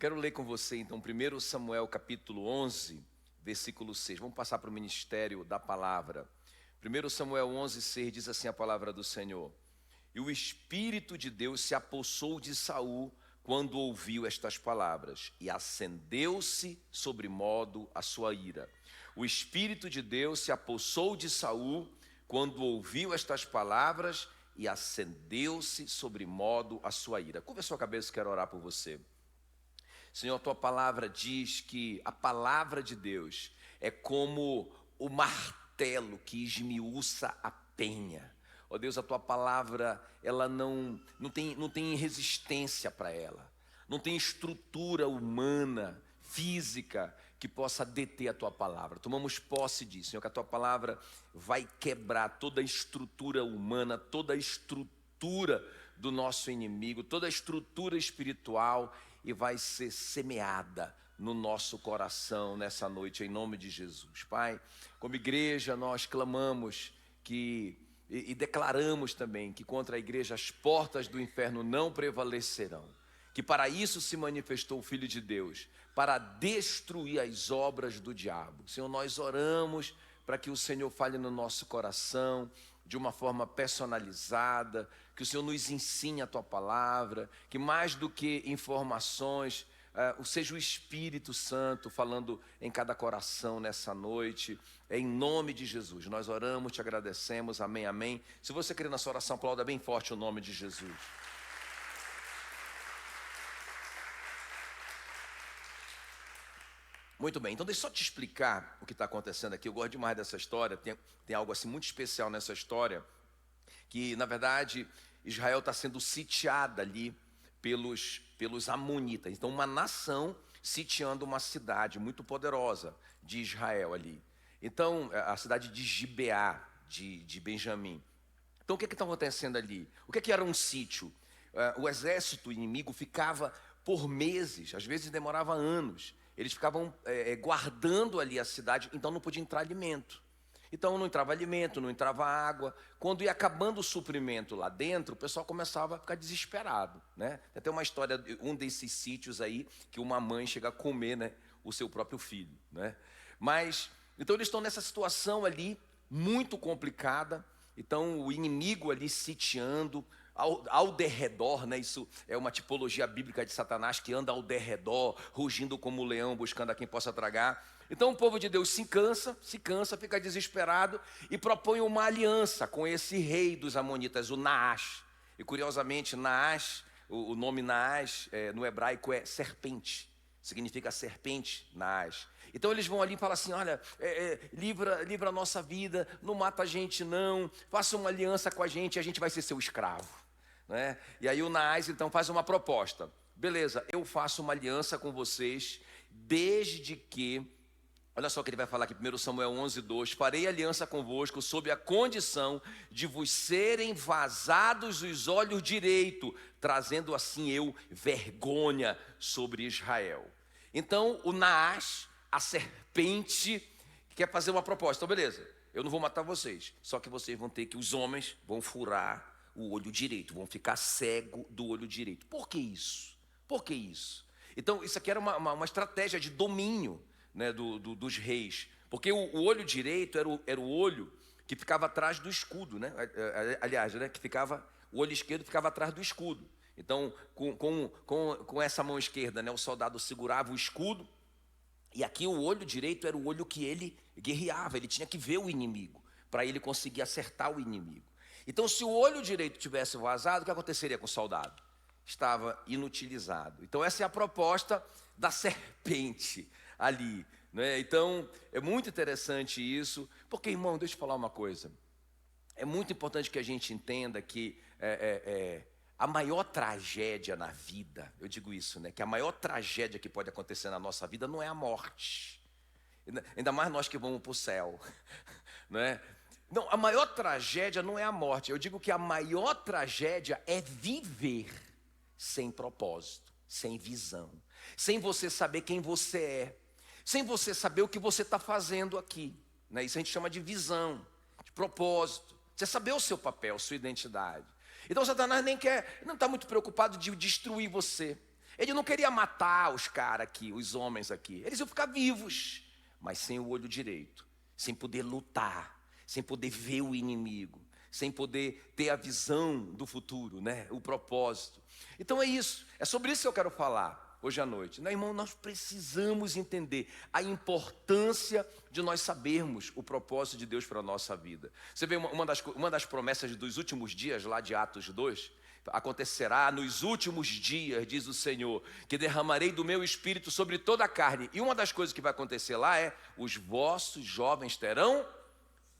quero ler com você, então, 1 Samuel capítulo 11, versículo 6. Vamos passar para o ministério da palavra. 1 Samuel 11, 6 diz assim a palavra do Senhor. E o Espírito de Deus se apossou de Saul quando ouviu estas palavras, e acendeu-se sobremodo a sua ira. O Espírito de Deus se apossou de Saul quando ouviu estas palavras, e acendeu-se sobremodo a sua ira. Curva a sua cabeça, quero orar por você. Senhor, a tua palavra diz que a palavra de Deus é como o martelo que esmiuça a penha. Ó Deus, a tua palavra, ela não tem resistência para ela. Não tem estrutura humana, física, que possa deter a tua palavra. Tomamos posse disso, Senhor, que a tua palavra vai quebrar toda a estrutura humana, toda a estrutura do nosso inimigo, toda a estrutura espiritual, e vai ser semeada no nosso coração nessa noite, em nome de Jesus. Pai, como igreja nós clamamos e declaramos também que contra a igreja as portas do inferno não prevalecerão, que para isso se manifestou o Filho de Deus, para destruir as obras do diabo. Senhor, nós oramos para que o Senhor fale no nosso coração de uma forma personalizada, que o Senhor nos ensine a tua palavra, que mais do que informações, seja o Espírito Santo falando em cada coração nessa noite, em nome de Jesus. Nós oramos, te agradecemos, amém, amém. Se você crê na sua oração, aplauda bem forte o nome de Jesus. Muito bem, então deixa eu só te explicar o que está acontecendo aqui. Eu gosto demais dessa história, tem algo assim muito especial nessa história, que na verdade Israel está sendo sitiada ali pelos amonitas. Então uma nação sitiando uma cidade muito poderosa de Israel ali. Então a cidade de Gibeá, de Benjamim. Então o que está acontecendo ali? O que era um sítio? O exército inimigo ficava por meses, às vezes demorava anos. Eles ficavam guardando ali a cidade, então não podia entrar alimento. Então não entrava alimento, não entrava água. Quando ia acabando o suprimento lá dentro, o pessoal começava a ficar desesperado, né? Tem até uma história de um desses sítios aí, que uma mãe chega a comer, né, o seu próprio filho, né? Mas, então eles estão nessa situação ali, muito complicada. Então o inimigo ali sitiando, ao derredor, né? Isso é uma tipologia bíblica de Satanás que anda ao derredor, rugindo como um leão, buscando a quem possa tragar. Então o povo de Deus se cansa, fica desesperado e propõe uma aliança com esse rei dos amonitas, o Naás. E curiosamente, Naás, o nome Naás no hebraico é serpente, significa serpente, Naás. Então eles vão ali e falam assim, olha, livra a nossa vida, não mata a gente não, faça uma aliança com a gente vai ser seu escravo, né? E aí o Naás então faz uma proposta, beleza, eu faço uma aliança com vocês, desde que, olha só o que ele vai falar aqui, 1 Samuel 11, 2, farei aliança convosco sob a condição de vos serem vazados os olhos direito, trazendo assim eu vergonha sobre Israel. Então o Naás, a serpente, quer fazer uma proposta. Então beleza, eu não vou matar vocês, só que vocês vão ter que, os homens vão furar o olho direito, vão ficar cego do olho direito. Por que isso? Por que isso? Então isso aqui era uma estratégia de domínio, né, dos reis, porque o olho direito era o olho que ficava atrás do escudo, né? Aliás, né, que ficava, o olho esquerdo ficava atrás do escudo. Então com essa mão esquerda, né, o soldado segurava o escudo, e aqui o olho direito era o olho que ele guerreava, ele tinha que ver o inimigo, para ele conseguir acertar o inimigo. Então se o olho direito tivesse vazado, o que aconteceria com o soldado? Estava inutilizado. Então essa é a proposta da serpente ali, né? Então é muito interessante isso, porque, irmão, deixa eu falar uma coisa. É muito importante que a gente entenda que a maior tragédia na vida, eu digo isso, né? Que a maior tragédia que pode acontecer na nossa vida não é a morte. Ainda mais nós que vamos para o céu, né? Não, a maior tragédia não é a morte. Eu digo que a maior tragédia é viver sem propósito, sem visão, sem você saber quem você é, sem você saber o que você está fazendo aqui, né? Isso a gente chama de visão, de propósito. Você saber o seu papel, sua identidade. Então Satanás não está muito preocupado de destruir você. Ele não queria matar os caras aqui, os homens aqui. Eles iam ficar vivos, mas sem o olho direito, sem poder lutar, sem poder ver o inimigo, sem poder ter a visão do futuro, né? O propósito. Então é isso, é sobre isso que eu quero falar hoje à noite. Né, irmão, nós precisamos entender a importância de nós sabermos o propósito de Deus para a nossa vida. Você vê uma das promessas dos últimos dias, lá de Atos 2, acontecerá nos últimos dias, diz o Senhor, que derramarei do meu espírito sobre toda a carne. E uma das coisas que vai acontecer lá é: os vossos jovens terão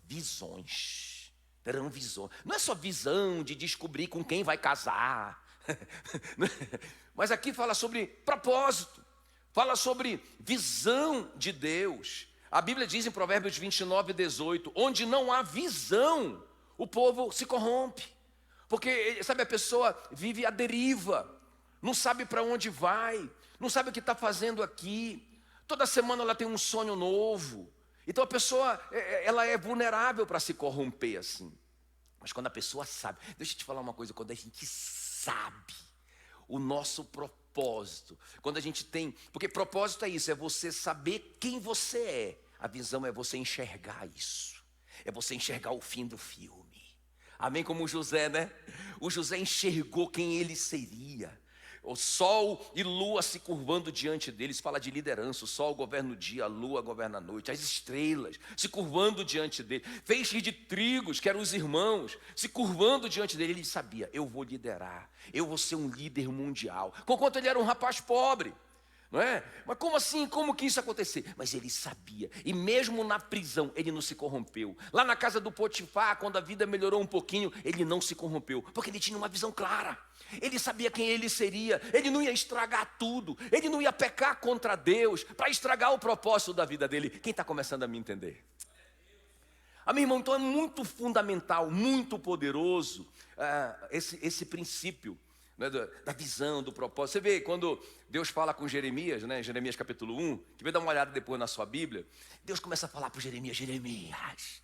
visões. Terão visões. Não é só visão de descobrir com quem vai casar. Mas aqui fala sobre propósito. Fala sobre visão de Deus. A Bíblia diz em Provérbios 29:18, onde não há visão, o povo se corrompe. Porque, sabe, a pessoa vive à deriva, não sabe para onde vai, não sabe o que está fazendo aqui. Toda semana ela tem um sonho novo. Então a pessoa, ela é vulnerável para se corromper assim. Mas quando a pessoa sabe, deixa eu te falar uma coisa, quando a gente sabe o nosso propósito, quando a gente tem, porque propósito é isso, é você saber quem você é. A visão é você enxergar isso, é você enxergar o fim do filme. Amém? Como o José, né? O José enxergou quem ele seria. O sol e lua se curvando diante deles. Fala de liderança. O sol governa o dia, a lua governa a noite. As estrelas se curvando diante dele. Feixes de trigos, que eram os irmãos, se curvando diante dele. Ele sabia: eu vou liderar, eu vou ser um líder mundial. Conquanto ele era um rapaz pobre, não é? Mas como assim? Como que isso aconteceu? Mas ele sabia, e mesmo na prisão ele não se corrompeu. Lá na casa do Potifar, quando a vida melhorou um pouquinho, ele não se corrompeu, porque ele tinha uma visão clara. Ele sabia quem ele seria, ele não ia estragar tudo, ele não ia pecar contra Deus para estragar o propósito da vida dele. Quem está começando a me entender? Amém, irmão? Então é muito fundamental, muito poderoso esse princípio, né, da visão, do propósito. Você vê quando Deus fala com Jeremias, né, Jeremias capítulo 1, que vai dar uma olhada depois na sua Bíblia. Deus começa a falar para Jeremias: Jeremias,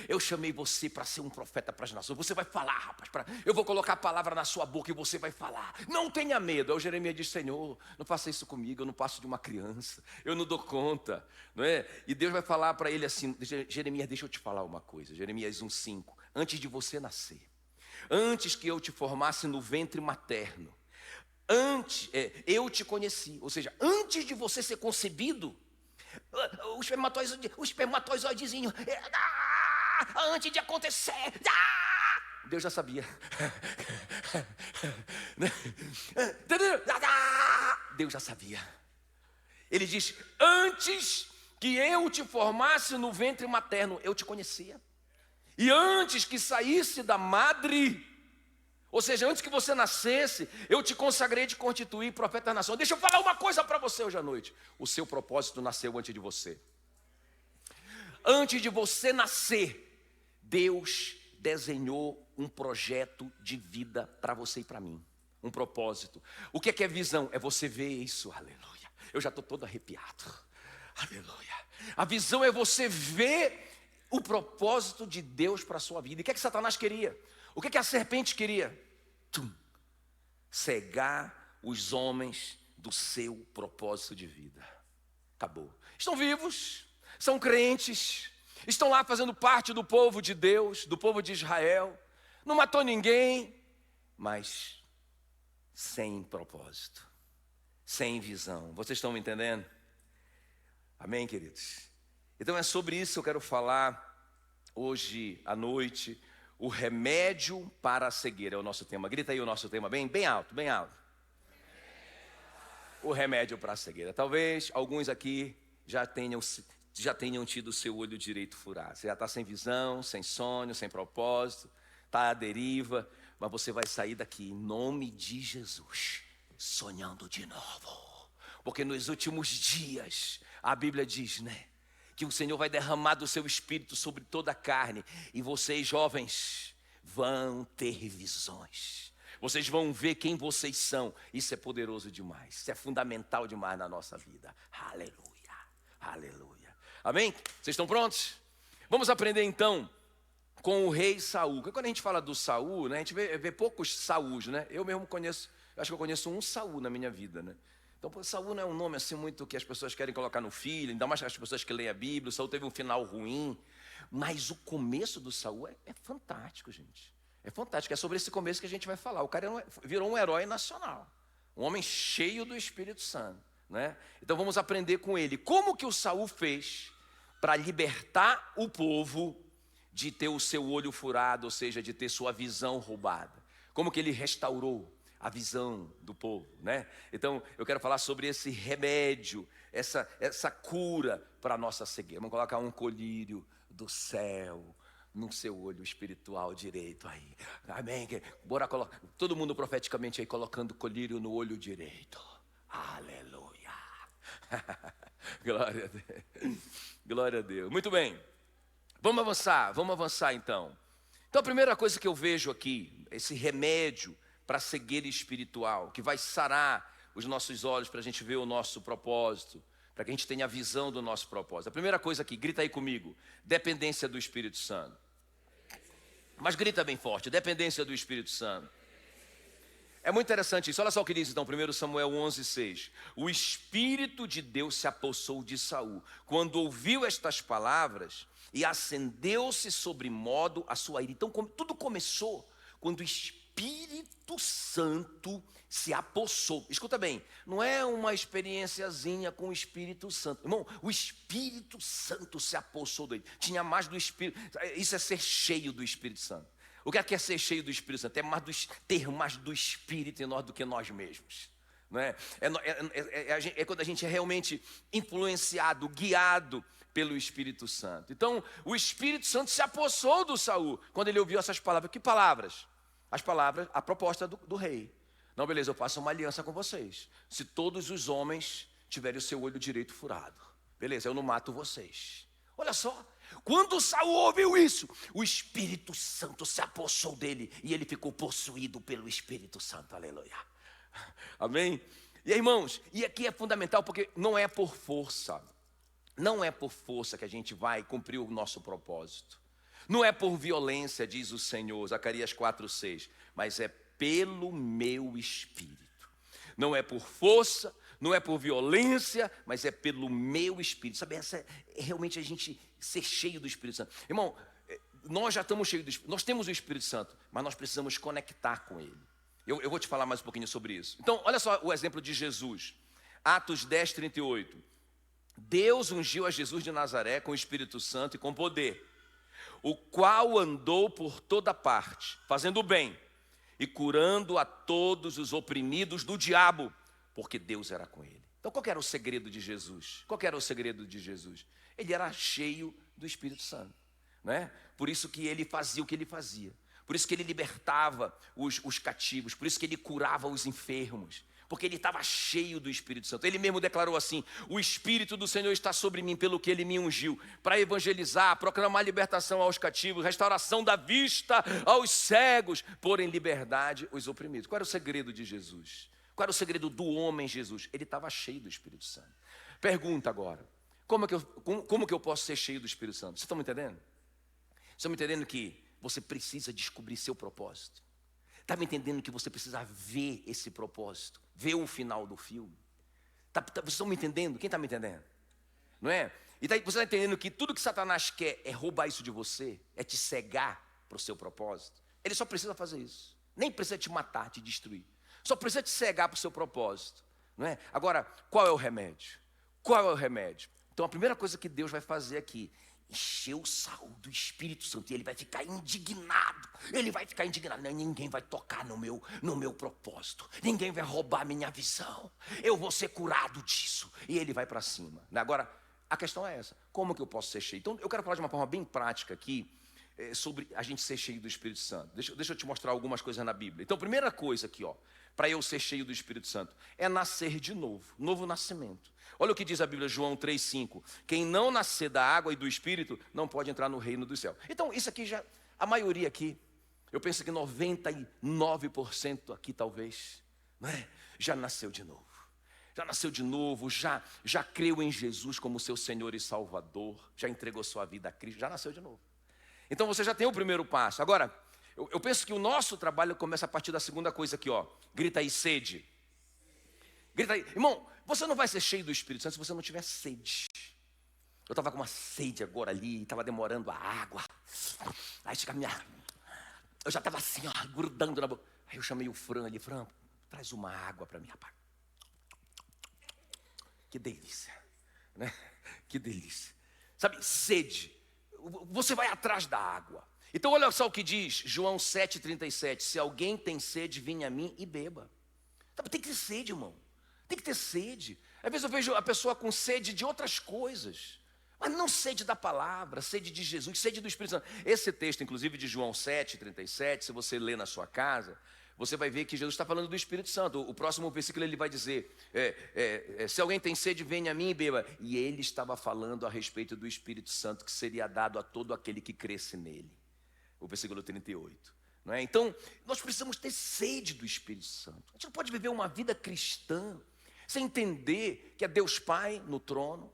eu chamei você para ser um profeta para as nações. Você vai falar, rapaz, eu vou colocar a palavra na sua boca e você vai falar. Não tenha medo. Aí o Jeremias diz: Senhor, não faça isso comigo, eu não passo de uma criança, eu não dou conta, não é? E Deus vai falar para ele assim: Jeremias, deixa eu te falar uma coisa. Jeremias 1:5, antes de você nascer, antes que eu te formasse no ventre materno, eu te conheci. Ou seja, antes de você ser concebido, o espermatozoidezinho, antes de acontecer, Deus já sabia. Deus já sabia. Ele diz: antes que eu te formasse no ventre materno, eu te conhecia. E antes que saísse da madre, ou seja, antes que você nascesse, eu te consagrei, te constituí profeta da nação. Deixa eu falar uma coisa para você hoje à noite: o seu propósito nasceu antes de você. Antes de você nascer, Deus desenhou um projeto de vida para você e para mim. Um propósito. O que é visão? É você ver isso. Aleluia. Eu já estou todo arrepiado. Aleluia. A visão é você ver o propósito de Deus para a sua vida. E o que Satanás queria? O que a serpente queria? Cegar os homens do seu propósito de vida. Acabou. Estão vivos, são crentes, estão lá fazendo parte do povo de Deus, do povo de Israel. Não matou ninguém, mas sem propósito, sem visão. Vocês estão me entendendo? Amém, queridos? Então é sobre isso que eu quero falar hoje à noite. O remédio para a cegueira é o nosso tema. Grita aí o nosso tema bem alto, bem alto. O remédio para a cegueira. Talvez alguns aqui já tenham tido o seu olho direito furado. Você já está sem visão, sem sonho, sem propósito, está à deriva, mas você vai sair daqui em nome de Jesus, sonhando de novo. Porque nos últimos dias, a Bíblia diz, né, que o Senhor vai derramar do seu espírito sobre toda a carne. E vocês, jovens, vão ter visões. Vocês vão ver quem vocês são. Isso é poderoso demais. Isso é fundamental demais na nossa vida. Aleluia, aleluia. Amém? Vocês estão prontos? Vamos aprender então com o rei Saul. Porque quando a gente fala do Saul, né, a gente vê poucos Saús, né? Eu mesmo conheço Eu acho que eu conheço um Saul na minha vida, né? Então, pô, Saul não é um nome assim muito que as pessoas querem colocar no filho, ainda mais as pessoas que leem a Bíblia. O Saul teve um final ruim, mas o começo do Saul é fantástico, gente. É fantástico, é sobre esse começo que a gente vai falar. O cara virou um herói nacional, um homem cheio do Espírito Santo, né? Então vamos aprender com ele como que o Saul fez para libertar o povo de ter o seu olho furado, ou seja, de ter sua visão roubada. Como que ele restaurou a visão do povo, né? Então, eu quero falar sobre esse remédio, essa cura para a nossa cegueira. Vamos colocar um colírio do céu no seu olho espiritual direito aí. Amém? Bora colocar, todo mundo profeticamente aí colocando colírio no olho direito. Aleluia. Glória a Deus. Glória a Deus. Muito bem. Vamos avançar então. Então a primeira coisa que eu vejo aqui, esse remédio para a cegueira espiritual, que vai sarar os nossos olhos para a gente ver o nosso propósito, para que a gente tenha a visão do nosso propósito. A primeira coisa aqui, grita aí comigo, dependência do Espírito Santo. Mas grita bem forte, dependência do Espírito Santo. É muito interessante isso, olha só o que diz então, 1 Samuel 11:6. O Espírito de Deus se apossou de Saul, quando ouviu estas palavras, e acendeu-se sobre modo a sua ira. Então tudo começou quando o Espírito Santo se apossou. Escuta bem, não é uma experiênciazinha com o Espírito Santo. Irmão, o Espírito Santo se apossou dele. Tinha mais do Espírito. Isso é ser cheio do Espírito Santo. O que é ser cheio do Espírito Santo? Ter mais do Espírito em nós do que nós mesmos. Não é? É quando a gente é realmente influenciado, guiado pelo Espírito Santo. Então, o Espírito Santo se apossou do Saul quando ele ouviu essas palavras. Que palavras? As palavras, a proposta do rei. Não, beleza, eu faço uma aliança com vocês. Se todos os homens tiverem o seu olho direito furado, beleza, eu não mato vocês. Olha só, quando Saul ouviu isso, o Espírito Santo se apossou dele e ele ficou possuído pelo Espírito Santo, aleluia. Amém? E aí, irmãos, e aqui é fundamental porque não é por força. Não é por força que a gente vai cumprir o nosso propósito. Não é por violência, diz o Senhor, Zacarias 4:6, mas é pelo meu Espírito. Não é por força, não é por violência, mas é pelo meu Espírito. Sabe, essa é realmente a gente ser cheio do Espírito Santo. Irmão, nós já estamos cheios do Espírito, nós temos o Espírito Santo, mas nós precisamos conectar com ele. Eu vou te falar mais um pouquinho sobre isso. Então, olha só o exemplo de Jesus. Atos 10:38. Deus ungiu a Jesus de Nazaré com o Espírito Santo e com poder, o qual andou por toda parte, fazendo o bem e curando a todos os oprimidos do diabo, porque Deus era com ele. Então qual que era o segredo de Jesus? Qual que era o segredo de Jesus? Ele era cheio do Espírito Santo, né? Por isso que ele fazia o que ele fazia. Por isso que ele libertava os cativos, por isso que ele curava os enfermos, porque ele estava cheio do Espírito Santo. Ele mesmo declarou assim: o Espírito do Senhor está sobre mim, pelo que ele me ungiu, para evangelizar, proclamar libertação aos cativos, restauração da vista aos cegos, pôr em liberdade os oprimidos. Qual era o segredo de Jesus? Qual era o segredo do homem Jesus? Ele estava cheio do Espírito Santo. Pergunta agora, como que eu posso ser cheio do Espírito Santo? Vocês estão me entendendo? Vocês estão me entendendo que você precisa descobrir seu propósito? Está me entendendo que você precisa ver esse propósito, ver o final do filme? Vocês estão me entendendo? Quem está me entendendo? Não é? E você está entendendo que tudo que Satanás quer é roubar isso de você, é te cegar para o seu propósito? Ele só precisa fazer isso. Nem precisa te matar, te destruir. Só precisa te cegar para o seu propósito. Não é? Agora, qual é o remédio? Qual é o remédio? Então a primeira coisa que Deus vai fazer aqui, encher o Saul do Espírito Santo, e ele vai ficar indignado. Ele vai ficar indignado. Não, ninguém vai tocar no meu propósito. Ninguém vai roubar a minha visão. Eu vou ser curado disso. E ele vai para cima. Agora, a questão é essa: como que eu posso ser cheio? Então eu quero falar de uma forma bem prática aqui, sobre a gente ser cheio do Espírito Santo. Deixa eu te mostrar algumas coisas na Bíblia. Então, primeira coisa aqui, para eu ser cheio do Espírito Santo, é nascer de novo, novo nascimento. Olha o que diz a Bíblia, João 3,5. Quem não nascer da água e do Espírito não pode entrar no reino do céu. Então, isso aqui já, a maioria aqui, eu penso que 99% aqui talvez, não é? Já nasceu de novo. Já nasceu de novo, já creu em Jesus como seu Senhor e Salvador, já entregou sua vida a Cristo, já nasceu de novo. Então você já tem o primeiro passo. Agora, eu penso que o nosso trabalho começa a partir da segunda coisa aqui, ó. Grita aí, sede. Grita aí. Irmão, você não vai ser cheio do Espírito Santo se você não tiver sede. Eu estava com uma sede agora ali, estava demorando a água. Aí chega a minha... Eu já estava assim, ó, grudando na boca. Aí eu chamei o Fran ali, Fran, traz uma água para mim, rapaz. Que delícia, né? Que delícia. Sabe, sede. Você vai atrás da água. Então olha só o que diz João 7,37. Se alguém tem sede, venha a mim e beba. Sabe, tem que ter sede, irmão. Tem que ter sede. Às vezes eu vejo a pessoa com sede de outras coisas, mas não sede da palavra, sede de Jesus, sede do Espírito Santo. Esse texto, inclusive, de João 7,37, se você ler na sua casa, você vai ver que Jesus está falando do Espírito Santo. O próximo versículo ele vai dizer, se alguém tem sede, venha a mim e beba. E ele estava falando a respeito do Espírito Santo, que seria dado a todo aquele que cresce nele. O versículo 38. Não é? Então, nós precisamos ter sede do Espírito Santo. A gente não pode viver uma vida cristã sem entender que é Deus Pai no trono,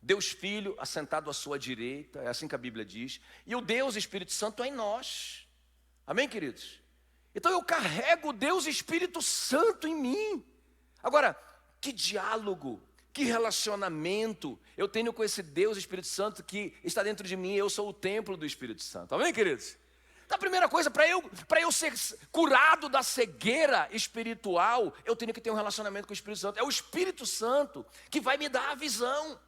Deus Filho assentado à sua direita, é assim que a Bíblia diz, e o Deus Espírito Santo é em nós. Amém, queridos? Então eu carrego o Deus Espírito Santo em mim. Agora, que diálogo, que relacionamento eu tenho com esse Deus Espírito Santo que está dentro de mim. Eu sou o templo do Espírito Santo. Amém, queridos? Então a primeira coisa, para eu ser curado da cegueira espiritual, eu tenho que ter um relacionamento com o Espírito Santo. É o Espírito Santo que vai me dar a visão.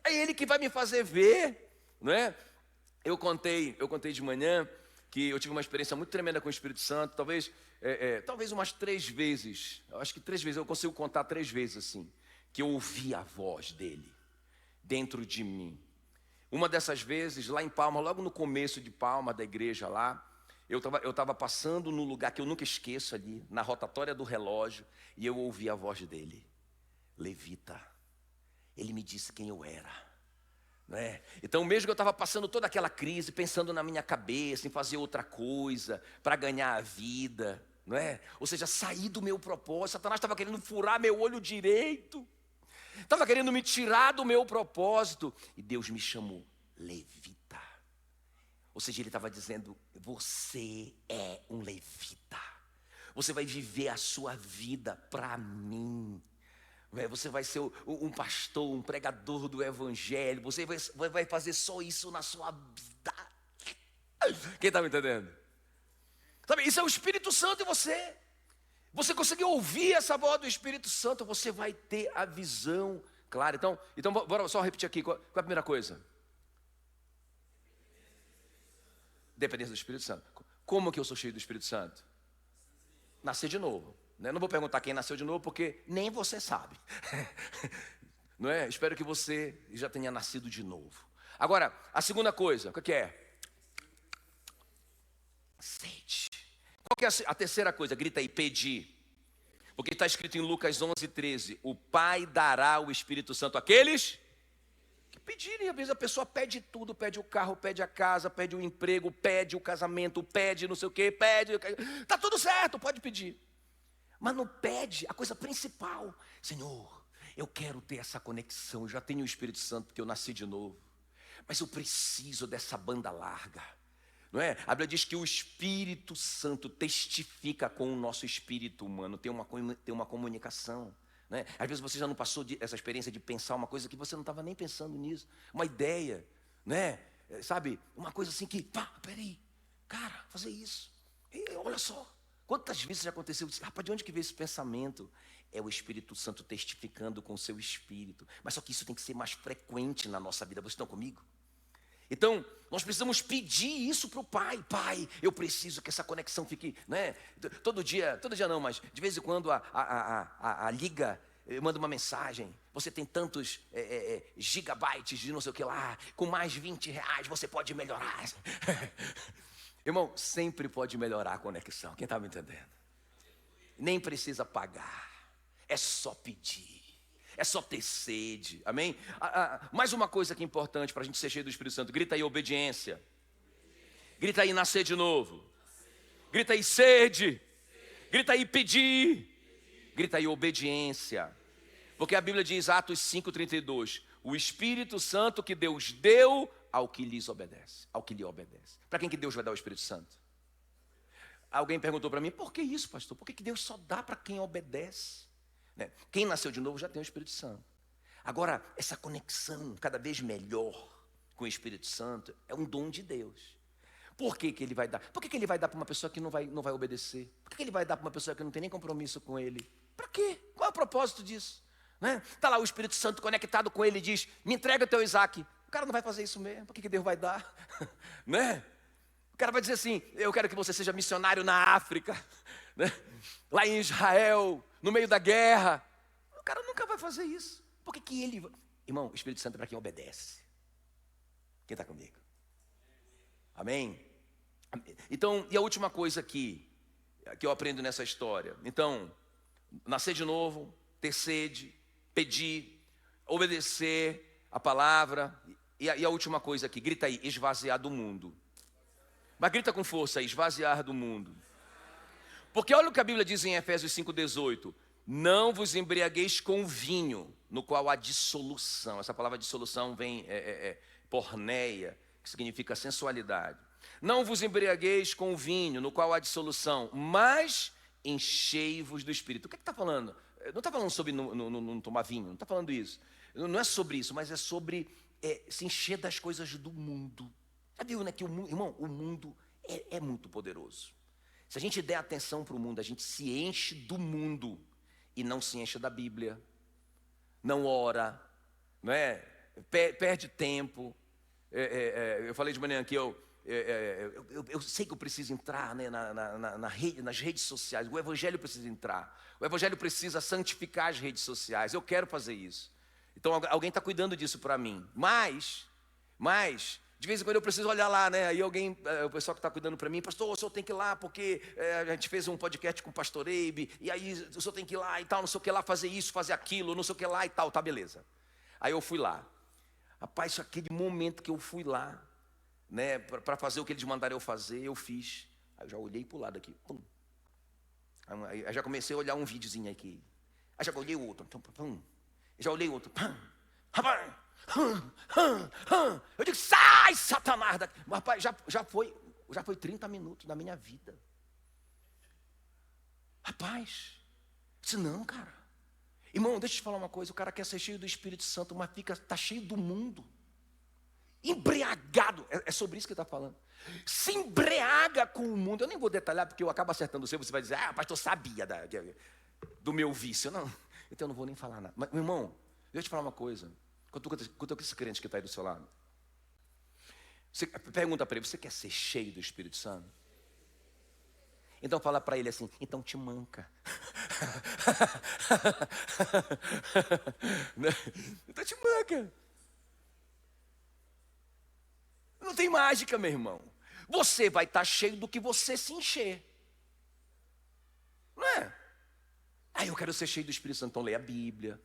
É Ele que vai me fazer ver, não é? Eu contei de manhã que eu tive uma experiência muito tremenda com o Espírito Santo, talvez umas 3 vezes, eu acho que 3 vezes, eu consigo contar 3 vezes assim, que eu ouvi a voz dele dentro de mim. Uma dessas vezes, lá em Palma, logo no começo de Palma, da igreja lá, eu estava passando num lugar que eu nunca esqueço ali, na rotatória do relógio, e eu ouvi a voz dele, levita. Ele me disse quem eu era. Não é? Então mesmo que eu estava passando toda aquela crise, pensando na minha cabeça, em fazer outra coisa, para ganhar a vida, não é? Ou seja, sair do meu propósito. Satanás estava querendo furar meu olho direito, estava querendo me tirar do meu propósito, e Deus me chamou, levita. Ou seja, Ele estava dizendo, você é um levita, você vai viver a sua vida para mim. Você vai ser um pastor, um pregador do evangelho. Você vai fazer só isso na sua vida. Quem está me entendendo? Sabe, isso é o Espírito Santo em você. Você conseguir ouvir essa voz do Espírito Santo, você vai ter a visão clara. Então bora só repetir aqui. Qual é a primeira coisa? Dependência do Espírito Santo. Como que eu sou cheio do Espírito Santo? Nascer de novo. Eu não vou perguntar quem nasceu de novo, porque nem você sabe. Não é? Espero que você já tenha nascido de novo. Agora, a segunda coisa, o que é? Sede. Qual que é a terceira coisa? Grita aí, pedir. Porque está escrito em Lucas 11:13, o Pai dará o Espírito Santo àqueles que pedirem. Às vezes a pessoa pede tudo, pede o carro, pede a casa, pede o emprego, pede o casamento, pede não sei o quê, pede... Está tudo certo, pode pedir. Mas não pede a coisa principal. Senhor, eu quero ter essa conexão. Eu já tenho o Espírito Santo porque eu nasci de novo. Mas eu preciso dessa banda larga. Não é? A Bíblia diz que o Espírito Santo testifica com o nosso espírito humano. Tem uma comunicação. Não é? Às vezes você já não passou essa experiência de pensar uma coisa que você não estava nem pensando nisso. Uma ideia. Né? Sabe? Uma coisa assim que, peraí. Cara, fazer isso. Olha só. Quantas vezes já aconteceu? Rapaz, de onde que veio esse pensamento? É o Espírito Santo testificando com o seu espírito. Mas só que isso tem que ser mais frequente na nossa vida. Vocês estão comigo? Então, nós precisamos pedir isso para o Pai. Pai, eu preciso que essa conexão fique, né? Todo dia não, mas de vez em quando a liga manda uma mensagem. Você tem tantos gigabytes de não sei o que lá. Com mais R$20 você pode melhorar. Irmão, sempre pode melhorar a conexão. Quem está me entendendo? Nem precisa pagar. É só pedir. É só ter sede. Amém? Mais uma coisa que é importante para a gente ser cheio do Espírito Santo. Grita aí obediência. Grita aí nascer de novo. Grita aí sede. Grita aí pedir. Grita aí obediência. Porque a Bíblia diz, Atos 5:32, o Espírito Santo que Deus deu ao que lhes obedece, ao que lhe obedece. Para quem que Deus vai dar o Espírito Santo? alguém perguntou para mim, por que isso, pastor? Por que Deus só dá para quem obedece? Né? Quem nasceu de novo já tem o Espírito Santo. Agora, essa conexão cada vez melhor com o Espírito Santo é um dom de Deus. Por que Ele vai dar? Por que Ele vai dar para uma pessoa que não vai obedecer? Por que Ele vai dar para uma pessoa que não tem nem compromisso com Ele? Para quê? Qual é o propósito disso? Está lá o Espírito Santo conectado com ele e diz, me entrega teu Isaac. O cara não vai fazer isso mesmo, por que Deus vai dar? Né? O cara vai dizer assim, eu quero que você seja missionário na África, né? Lá em Israel, no meio da guerra. O cara nunca vai fazer isso. Por que ele... Irmão, o Espírito Santo é para quem obedece. Quem está comigo? Amém? Então, e a última coisa aqui, que eu aprendo nessa história. Então, nascer de novo, ter sede, pedir, obedecer a palavra. E a última coisa aqui, grita aí, esvaziar do mundo. Mas grita com força aí, esvaziar do mundo. Porque olha o que a Bíblia diz em Efésios 5,18. Não vos embriagueis com vinho, no qual há dissolução. Essa palavra dissolução vem porneia, que significa sensualidade. Não vos embriagueis com vinho, no qual há dissolução, mas enchei-vos do Espírito. O que está falando? Não está falando sobre não tomar vinho, não está falando isso. Não é sobre isso, mas é sobre se encher das coisas do mundo. Já viu, né, que o mundo é muito poderoso. Se a gente der atenção para o mundo, a gente se enche do mundo e não se enche da Bíblia. Não ora, não é? Perde tempo. Eu falei de manhã que eu sei que eu preciso entrar, né, nas redes sociais. O Evangelho precisa entrar. O Evangelho precisa santificar as redes sociais. Eu quero fazer isso. Então alguém está cuidando disso para mim. Mas, de vez em quando eu preciso olhar lá, né? Aí alguém, o pessoal que está cuidando para mim, pastor, o senhor tem que ir lá, porque a gente fez um podcast com o pastor Eibe, e aí o senhor tem que ir lá e tal, não sei o que lá, fazer isso, fazer aquilo, não sei o que lá e tal, tá, beleza. Aí eu fui lá. Rapaz, aquele momento que eu fui lá, né, para fazer o que eles mandaram eu fazer, eu fiz. Aí eu já olhei para o lado aqui, pum. Aí já comecei a olhar um videozinho aqui. Aí já olhei o outro, pum. Já olhei o outro, pum. Rapaz, eu digo, sai, Satanás daqui. Mas, rapaz, já foi 30 minutos da minha vida. Rapaz, disse, não, cara. Irmão, deixa eu te falar uma coisa, o cara quer ser cheio do Espírito Santo, mas está cheio do mundo. Embriagado, é sobre isso que ele está falando. Se embriaga com o mundo. Eu nem vou detalhar, porque eu acabo acertando o seu, você vai dizer, pastor, sabia do meu vício. Não, então eu não vou nem falar nada. Mas, meu irmão, deixa eu te falar uma coisa. Quanto esse crente que está aí do seu lado, você pergunta para ele, você quer ser cheio do Espírito Santo? Então fala para ele assim, então te manca. Então te manca. Não tem mágica, meu irmão. Você vai estar cheio do que você se encher. Não é? Eu quero ser cheio do Espírito Santo, então leia a Bíblia.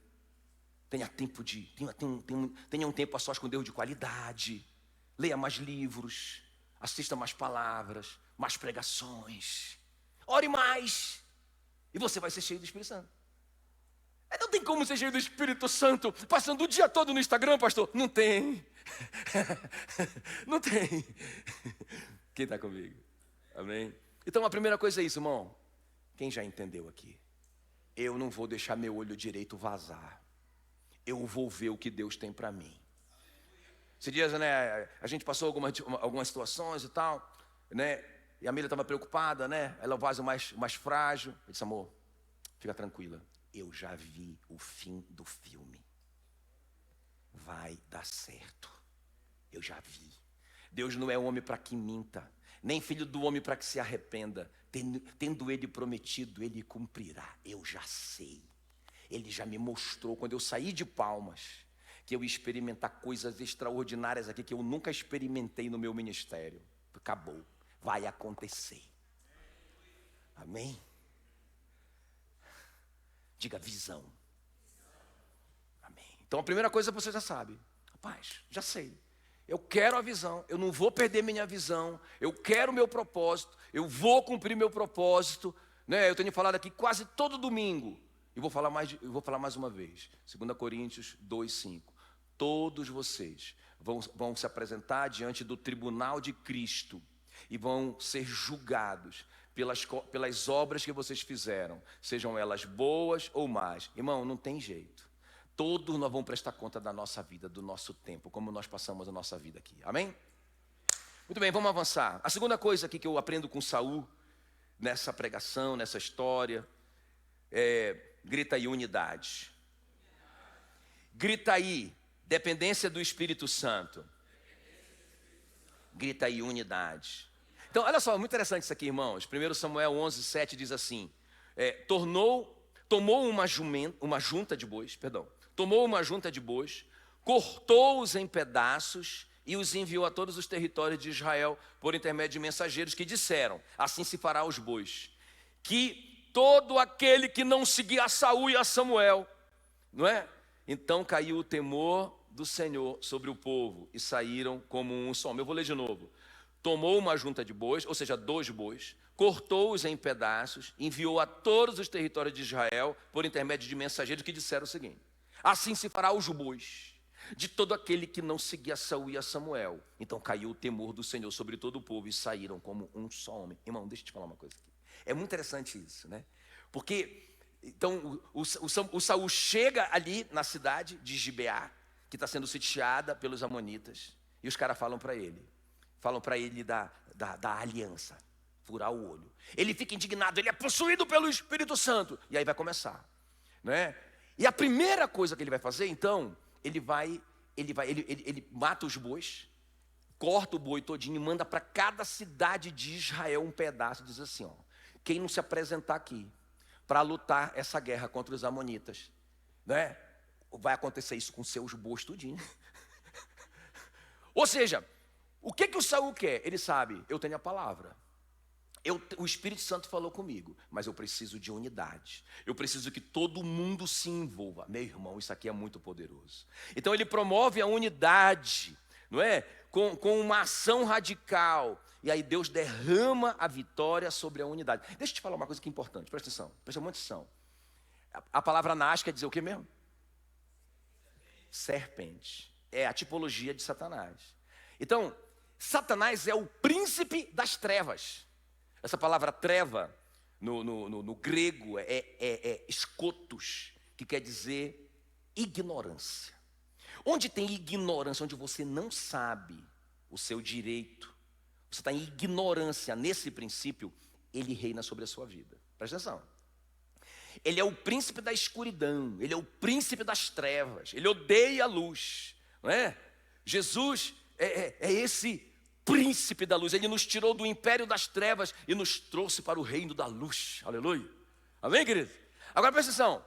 Tenha um tempo a sós com Deus de qualidade. Leia mais livros. Assista mais palavras. Mais pregações. Ore mais. E você vai ser cheio do Espírito Santo. Não tem como ser cheio do Espírito Santo passando o dia todo no Instagram, pastor? Não tem. Não tem. Quem está comigo? Amém? Então a primeira coisa é isso, irmão. Quem já entendeu aqui? Eu não vou deixar meu olho direito vazar. Eu vou ver o que Deus tem para mim. Esses dias, né, a gente passou algumas situações e tal, né? E a Mila estava preocupada, né? Ela é o vaso mais frágil. Eu disse, amor, fica tranquila. Eu já vi o fim do filme. Vai dar certo. Eu já vi. Deus não é homem para que minta, nem filho do homem para que se arrependa. Tendo ele prometido, ele cumprirá. Eu já sei. Ele já me mostrou, quando eu saí de Palmas, que eu ia experimentar coisas extraordinárias aqui que eu nunca experimentei no meu ministério. Acabou. Vai acontecer. Amém? Diga visão. Amém. Então a primeira coisa você já sabe. Rapaz, já sei. Eu quero a visão, eu não vou perder minha visão, eu quero o meu propósito, eu vou cumprir meu propósito, né? Eu tenho falado aqui quase todo domingo, e vou falar mais uma vez. 2 Coríntios 2:5. Todos vocês vão se apresentar diante do tribunal de Cristo e vão ser julgados pelas obras que vocês fizeram, sejam elas boas ou más. Irmão, não tem jeito. Todos nós vamos prestar conta da nossa vida, do nosso tempo, como nós passamos a nossa vida aqui. Amém? Muito bem, vamos avançar. A segunda coisa aqui que eu aprendo com Saul, nessa pregação, nessa história, grita aí, unidade. Grita aí, dependência do Espírito Santo. Grita aí, unidade. Então, olha só, muito interessante isso aqui, irmãos. 1 Samuel 11:7 diz assim, tomou uma junta de bois, cortou-os em pedaços e os enviou a todos os territórios de Israel por intermédio de mensageiros que disseram, assim se fará aos bois, que todo aquele que não seguir a Saul e a Samuel, não é? Então caiu o temor do Senhor sobre o povo e saíram como um só. Eu vou ler de novo. Tomou uma junta de bois, ou seja, 2 bois, cortou-os em pedaços, enviou a todos os territórios de Israel por intermédio de mensageiros que disseram o seguinte, assim se fará aos bois de todo aquele que não seguia a Saul e a Samuel. Então caiu o temor do Senhor sobre todo o povo e saíram como um só homem. Irmão, deixa eu te falar uma coisa aqui. É muito interessante isso, né? Porque, então, o Saul chega ali na cidade de Gibeá, que está sendo sitiada pelos amonitas, e os caras falam para ele da aliança, furar o olho. Ele fica indignado, ele é possuído pelo Espírito Santo, e aí vai começar, né? E a primeira coisa que ele vai fazer, então, ele mata os bois, corta o boi todinho e manda para cada cidade de Israel um pedaço, diz assim, ó, quem não se apresentar aqui para lutar essa guerra contra os amonitas, né? Vai acontecer isso com seus bois tudinho. Ou seja, o que o Saul quer? Ele sabe, eu tenho a palavra. O Espírito Santo falou comigo, mas eu preciso de unidade. Eu preciso que todo mundo se envolva. Meu irmão, isso aqui é muito poderoso. Então ele promove a unidade, não é? Com uma ação radical. E aí Deus derrama a vitória sobre a unidade. Deixa eu te falar uma coisa que é importante, presta atenção, presta muita atenção. A palavra nas quer dizer o que mesmo? Serpente. É a tipologia de Satanás. Então, Satanás é o príncipe das trevas. Essa palavra treva, no grego, é escotos, que quer dizer ignorância. Onde tem ignorância, onde você não sabe o seu direito, você está em ignorância nesse princípio, ele reina sobre a sua vida. Presta atenção. Ele é o príncipe da escuridão, ele é o príncipe das trevas, ele odeia a luz, não é? Jesus é esse príncipe da luz, ele nos tirou do império das trevas e nos trouxe para o reino da luz, aleluia, amém, querido? Agora presta atenção,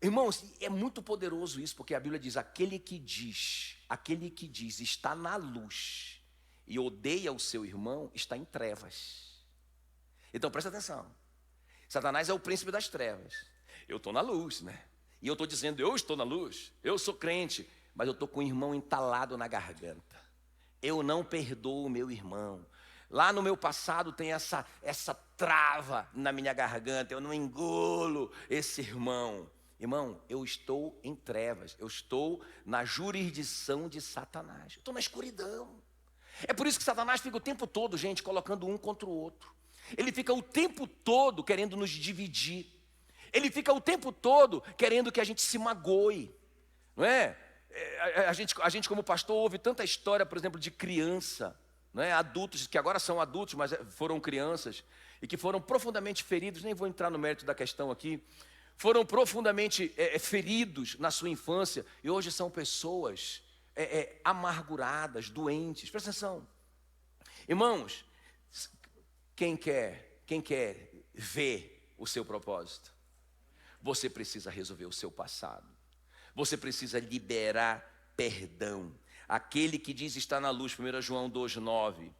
irmãos, é muito poderoso isso, porque a Bíblia diz, aquele que diz está na luz e odeia o seu irmão, está em trevas. Então presta atenção, Satanás é o príncipe das trevas, eu estou na luz, né? E eu estou dizendo, eu estou na luz, eu sou crente, mas eu estou com o irmão entalado na garganta. Eu não perdoo o meu irmão. Lá no meu passado tem essa trava na minha garganta, eu não engulo esse irmão. Irmão, eu estou em trevas, eu estou na jurisdição de Satanás, eu estou na escuridão. É por isso que Satanás fica o tempo todo, gente, colocando um contra o outro. Ele fica o tempo todo querendo nos dividir. Ele fica o tempo todo querendo que a gente se magoe, não é? A gente como pastor ouve tanta história, por exemplo, de criança, não é? Adultos que agora são adultos, mas foram crianças e que foram profundamente feridos, nem vou entrar no mérito da questão aqui, foram profundamente feridos na sua infância e hoje são pessoas amarguradas, doentes. Presta atenção, irmãos, quem quer ver o seu propósito, você precisa resolver o seu passado. Você precisa liberar perdão. Aquele que diz estar na luz, 1 João 2,9,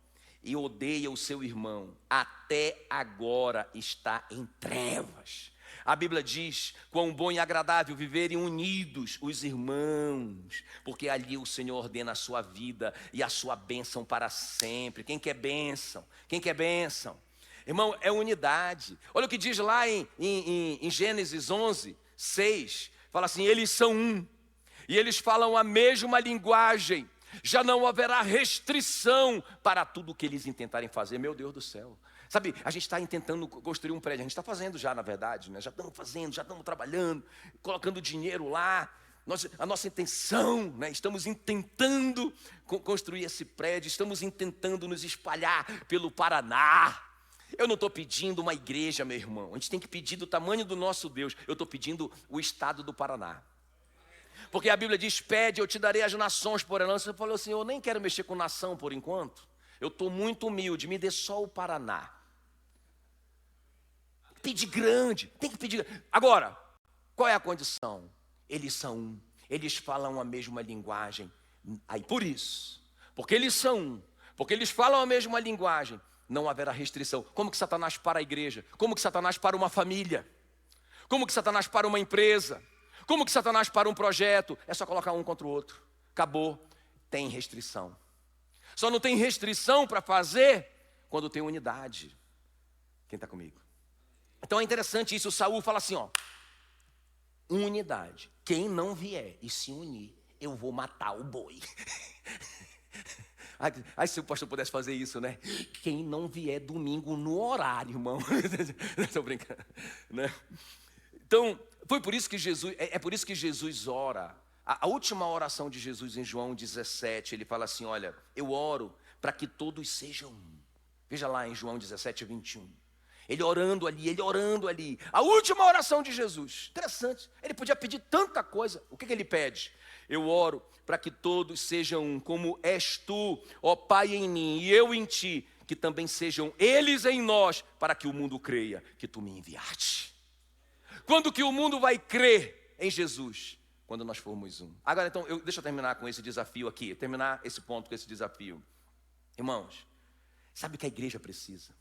e odeia o seu irmão, até agora está em trevas. A Bíblia diz, quão bom e agradável viverem unidos os irmãos, porque ali o Senhor ordena a sua vida e a sua bênção para sempre. Quem quer bênção? Quem quer bênção? Irmão, é unidade. Olha o que diz lá em Gênesis 11:6. Fala assim, eles são um, e eles falam a mesma linguagem, já não haverá restrição para tudo que eles intentarem fazer. Meu Deus do céu, Sabe, a gente está tentando construir um prédio, a gente está fazendo já, na verdade, né? Já estamos fazendo, já estamos trabalhando, colocando dinheiro lá. A nossa intenção, né? Estamos tentando construir esse prédio, estamos tentando nos espalhar pelo Paraná. Eu não estou pedindo uma igreja, meu irmão. A gente tem que pedir do tamanho do nosso Deus. Eu estou pedindo o estado do Paraná. Porque a Bíblia diz, pede, eu te darei as nações por herança. Você falou assim, eu nem quero mexer com nação por enquanto. Eu estou muito humilde, me dê só o Paraná. Pedir grande, tem que pedir. Agora, qual é a condição? Eles são um, eles falam a mesma linguagem. Aí por isso, porque eles são um, porque eles falam a mesma linguagem, não haverá restrição. Como que Satanás para a igreja? Como que Satanás para uma família? Como que Satanás para uma empresa? Como que Satanás para um projeto? É só colocar um contra o outro. Acabou, tem restrição. Só não tem restrição para fazer quando tem unidade. Quem está comigo? Então é interessante isso, o Saul fala assim, ó, unidade. Quem não vier e se unir, eu vou matar o boi. Ai, se o pastor pudesse fazer isso, né? Quem não vier domingo no horário, irmão. Estou brincando, né? Então, foi por isso que Jesus, é por isso que Jesus ora. A última oração de Jesus em João 17, ele fala assim, olha, eu oro para que todos sejam um. Veja lá em João 17, 21. Ele orando ali. A última oração de Jesus. Interessante. Ele podia pedir tanta coisa. O que ele pede? Eu oro para que todos sejam um, como és tu, ó Pai, em mim, e eu em ti, que também sejam eles em nós, para que o mundo creia que tu me enviaste. Quando que o mundo vai crer em Jesus? Quando nós formos um. Agora então, deixa eu terminar com esse desafio aqui, terminar esse ponto com esse desafio. Irmãos, sabe o que a igreja precisa?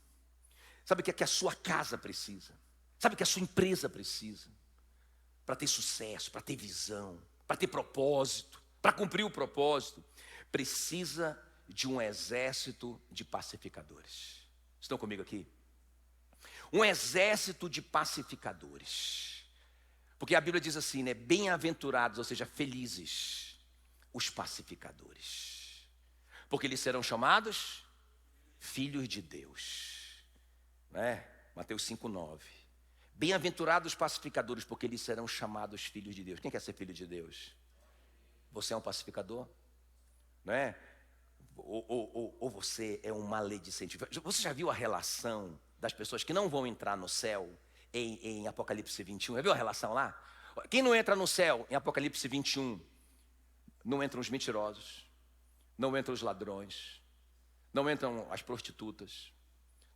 Sabe o que a sua casa precisa? Sabe o que a sua empresa precisa? Para ter sucesso, para ter visão, para ter propósito, para cumprir o propósito, precisa de um exército de pacificadores. Estão comigo aqui? Um exército de pacificadores. Porque a Bíblia diz assim, né? Bem-aventurados, ou seja, felizes, os pacificadores. Porque eles serão chamados filhos de Deus. Mateus 5,9. Bem-aventurados os pacificadores, porque eles serão chamados filhos de Deus. Quem quer ser filho de Deus? Você é um pacificador? Não é? Ou você é um maledicente? Você já viu a relação das pessoas que não vão entrar no céu em Apocalipse 21? Já viu a relação lá? Quem não entra no céu em Apocalipse 21? Não entram os mentirosos, não entram os ladrões, não entram as prostitutas,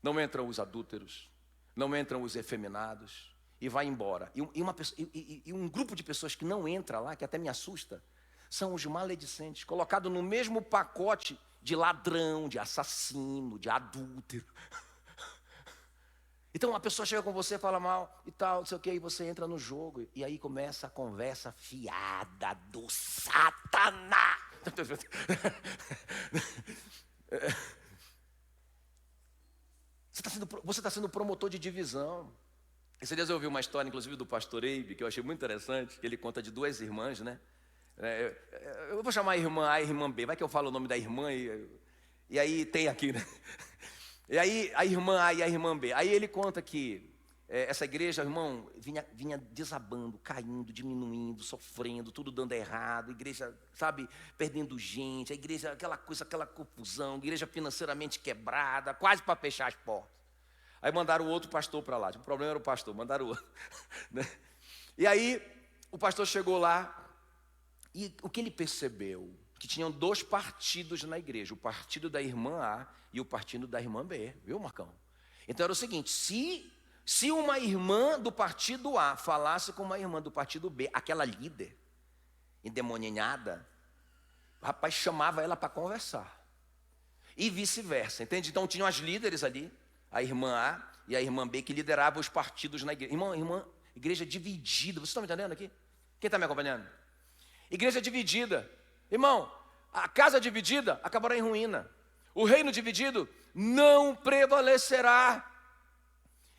não entram os adúlteros, não entram os efeminados, e vai embora. E um grupo de pessoas que não entra lá, que até me assusta, são os maledicentes, colocados no mesmo pacote de ladrão, de assassino, de adúltero. Então a pessoa chega com você, fala mal e tal, não sei o que, e você entra no jogo, e aí começa a conversa fiada do Satanás. Você está sendo promotor de divisão. Esses dias eu ouvi uma história, inclusive, do pastor Eibe, que eu achei muito interessante, que ele conta de duas irmãs, né? Eu vou chamar a irmã A e a irmã B, vai que eu falo o nome da irmã e aí tem aqui, né? E aí a irmã A e a irmã B. Aí ele conta que essa igreja, irmão, vinha desabando, caindo, diminuindo, sofrendo, tudo dando errado, a igreja, sabe, perdendo gente, a igreja, aquela coisa, aquela confusão, a igreja financeiramente quebrada, quase para fechar as portas. Aí mandaram outro pastor para lá, o problema era o pastor, mandaram outro. Né? E aí o pastor chegou lá, e o que ele percebeu? Que tinham dois partidos na igreja, o partido da irmã A e o partido da irmã B, viu, Marcão? Então era o seguinte, se uma irmã do partido A falasse com uma irmã do partido B, aquela líder endemoniada, o rapaz chamava ela para conversar. E vice-versa, entende? Então tinham as líderes ali, a irmã A e a irmã B, que lideravam os partidos na igreja. Igreja dividida, vocês estão me entendendo aqui? Quem está me acompanhando? Igreja dividida. Irmão, a casa dividida acabará em ruína. O reino dividido não prevalecerá.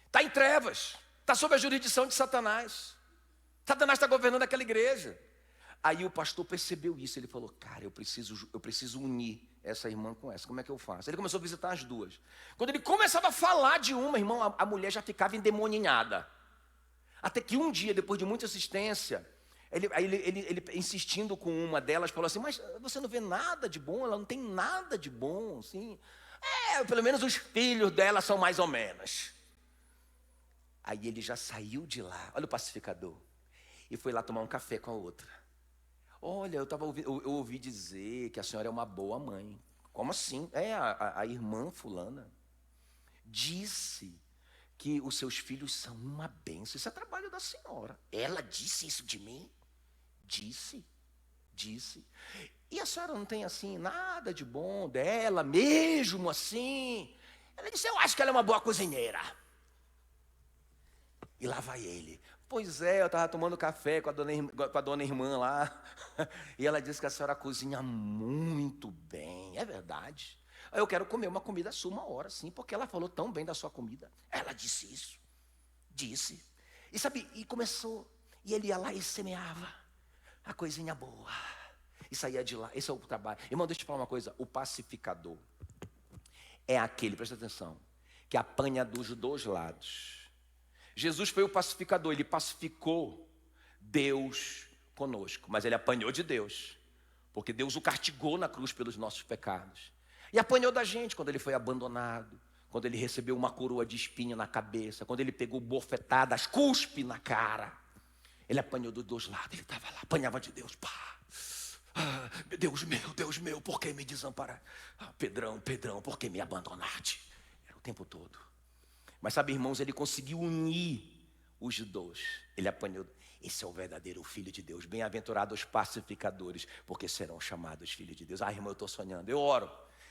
Está em trevas, está sob a jurisdição de Satanás. Satanás está governando aquela igreja. Aí o pastor percebeu isso, ele falou, cara, eu preciso unir essa irmã com essa, como é que eu faço? Ele começou a visitar as duas. Quando ele começava a falar de uma, irmão, a mulher já ficava endemoninhada. Até que um dia, depois de muita insistência, ele insistindo com uma delas, falou assim, mas você não vê nada de bom? Ela não tem nada de bom, assim. Pelo menos os filhos dela são mais ou menos. Aí ele já saiu de lá, olha o pacificador, e foi lá tomar um café com a outra. Olha, eu ouvi dizer que a senhora é uma boa mãe. Como assim? A irmã fulana disse que os seus filhos são uma bênção. Isso é trabalho da senhora. Ela disse isso de mim? Disse. E a senhora não tem assim nada de bom dela, mesmo assim? Ela disse, eu acho que ela é uma boa cozinheira. E lá vai ele. Pois é, eu estava tomando café com a dona irmã lá. E ela disse que a senhora cozinha muito bem. É verdade. Eu quero comer uma comida sua uma hora, sim, porque ela falou tão bem da sua comida. Ela disse isso. Disse. E sabe, e começou. E ele ia lá e semeava a coisinha boa. E saía de lá. Esse é o trabalho. Irmão, deixa eu te falar uma coisa. O pacificador é aquele, presta atenção, que apanha dos dois lados. Jesus foi o pacificador. Ele pacificou Deus conosco. Mas ele apanhou de Deus. Porque Deus o castigou na cruz pelos nossos pecados. E apanhou da gente quando ele foi abandonado, quando ele recebeu uma coroa de espinho na cabeça, quando ele pegou bofetadas, cuspe na cara. Ele apanhou dos dois lados, ele estava lá, apanhava de Deus. Pá. Deus meu, por que me desamparaste? Pedrão, por que me abandonaste? Era o tempo todo. Mas sabe, irmãos, ele conseguiu unir os dois. Ele apanhou. Esse é o verdadeiro Filho de Deus. Bem-aventurados os pacificadores, porque serão chamados filhos de Deus. Irmão, eu estou sonhando, eu oro.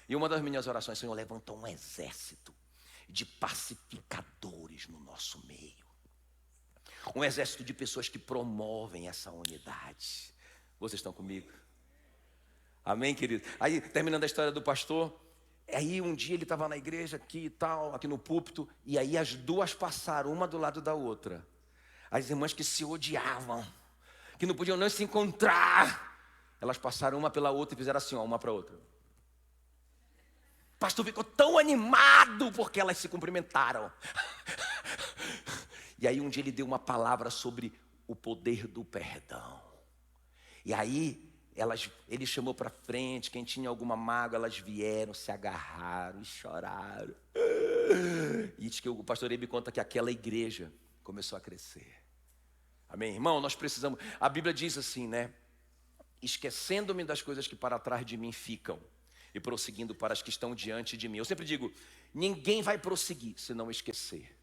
E uma das minhas orações, Senhor, levanta um exército de pacificadores no nosso meio. Um exército de pessoas que promovem essa unidade. Vocês estão comigo? Amém, querido? Aí, terminando a história do pastor, aí um dia ele estava na igreja aqui e tal, aqui no púlpito, e aí as duas passaram, uma do lado da outra. As irmãs que se odiavam, que não podiam nem se encontrar, elas passaram uma pela outra e fizeram assim, ó, uma para a outra. O pastor ficou tão animado porque elas se cumprimentaram. E aí um dia ele deu uma palavra sobre o poder do perdão. E aí ele chamou para frente, quem tinha alguma mágoa, elas vieram, se agarraram e choraram. E diz que o pastor Ebe conta que aquela igreja começou a crescer. Amém? Irmão, nós precisamos... A Bíblia diz assim, né? Esquecendo-me das coisas que para trás de mim ficam e prosseguindo para as que estão diante de mim. Eu sempre digo, ninguém vai prosseguir se não esquecer.